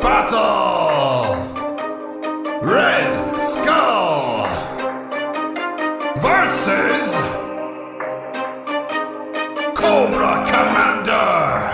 Battle! Red Skull versus Cobra Commander!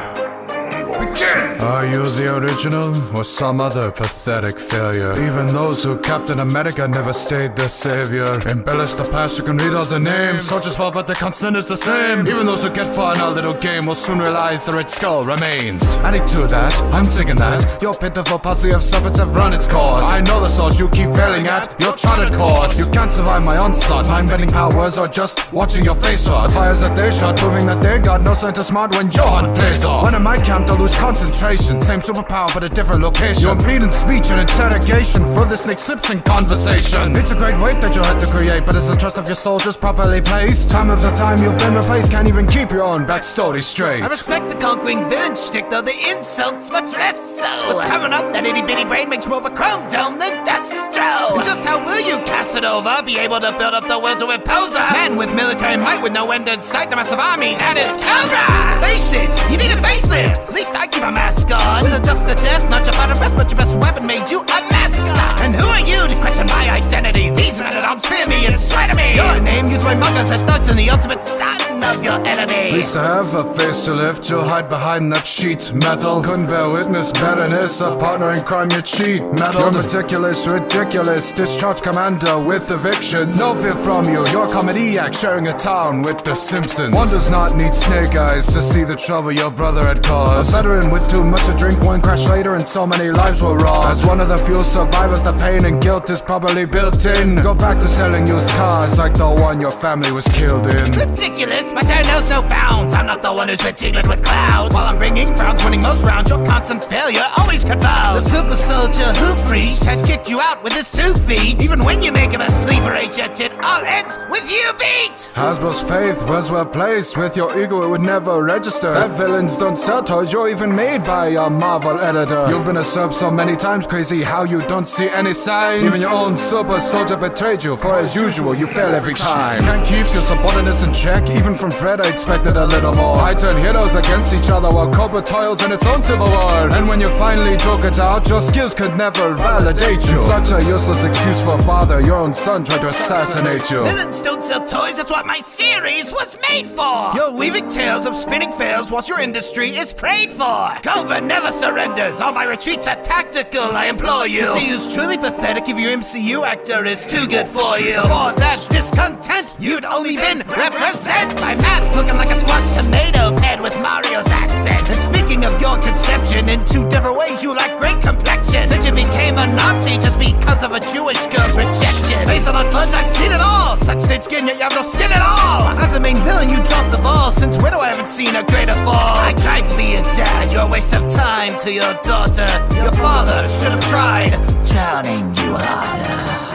Begin! Are you the original, or some other pathetic failure? Even those who Captain America never stayed their savior. Embellish the past, you can read all the names. Soldiers fall, but the constant is the same. Even those who get far in our little game will soon realize the Red Skull remains. Adding to that, I'm thinking that your pitiful posse of serpents have run its course. I know the source you keep failing at, your charted course. You can't survive my onslaught, mind-bending powers, or just watching your face rot. The fires that they shot, proving that they got no sign to smart when Johann plays off. When in my camp, they'll lose concentration. Same superpower, but a different location. Your impedance speech and interrogation for this Nick Simpson conversation. It's a great weight that you had to create, but is the trust of your soldiers properly placed? Time after time you've been replaced, can't even keep your own backstory straight. I respect the conquering villain shtick, though the insults much less so. What's coming up, that itty-bitty brain makes more of a chrome dome than Deathstroke. And just how will you cast it over? Be able to build up the will to impose a man with military might with no end in sight, the massive army that is Cobra! Face it, you need a facelift. At least I keep a mask on. With a dust of death, not your final breath, but your best weapon made you a mascot. And who are you to question my identity? These men-at-arms fear me and swear to me. Your name used by muggers and thugs and the ultimate son of your enemy. Pleased to have a face to lift, you'll hide behind that sheet metal. Couldn't bear witness, bitterness, a partner in crime, you cheat metal. You're meticulous, ridiculous, discharge commander with evictions. No fear from you, you're a comedy act sharing a town with the Simpsons. One does not need snake eyes to see the trouble your brother had caused. A veteran with too much to drink, one crash later and so many lives were robbed. As one of the few survivors, the pain and guilt is probably built in. Go back to selling used cars like the one your family was killed in. Ridiculous, my turn knows no bounds. I'm not the one who's been teamed with clouds. While I'm bringing frowns, winning most rounds, your constant failure always confounds. The super soldier who preached has kicked you out with his 2 feet. Even when you make him a sleeper agent, it all ends with you beat. Hasbro's faith was well placed. With your ego it would never register. That villains don't sell toys, you're even made by a Marvel editor. You've been usurped so many times, crazy how you don't see any signs. Even your own super soldier betrayed you, for as usual you fail every time. Can't keep your subordinates in check, even from Fred I expected a little more. I turn heroes against each other while Cobra toils in its own civil war. And when you finally took it out, your skills could never validate you. Such a useless excuse for a father, your own son tried to assassinate you. Villains don't sell toys, that's what my series was made for. You're weaving tales of spinning fails whilst your industry is prayed for. Cobra never surrenders, all my retreats are tactical, I implore you. To see who's truly pathetic if your MCU actor is too good for you. For that discontent, you'd only been represent. My mask looking like a squashed tomato paired with Mario's accent. And speaking of your conception, in 2 different ways you lack great complexion. Since you became a Nazi just because of a Jewish girl's rejection. Based on foods, I've seen it all. Such thin skin, yet you have no skin at all. As a main villain, you dropped the ball. Since Widow, I haven't seen a greater fall. I tried to be a dad, you're a waste of time to your daughter. Your father should have tried drowning you harder.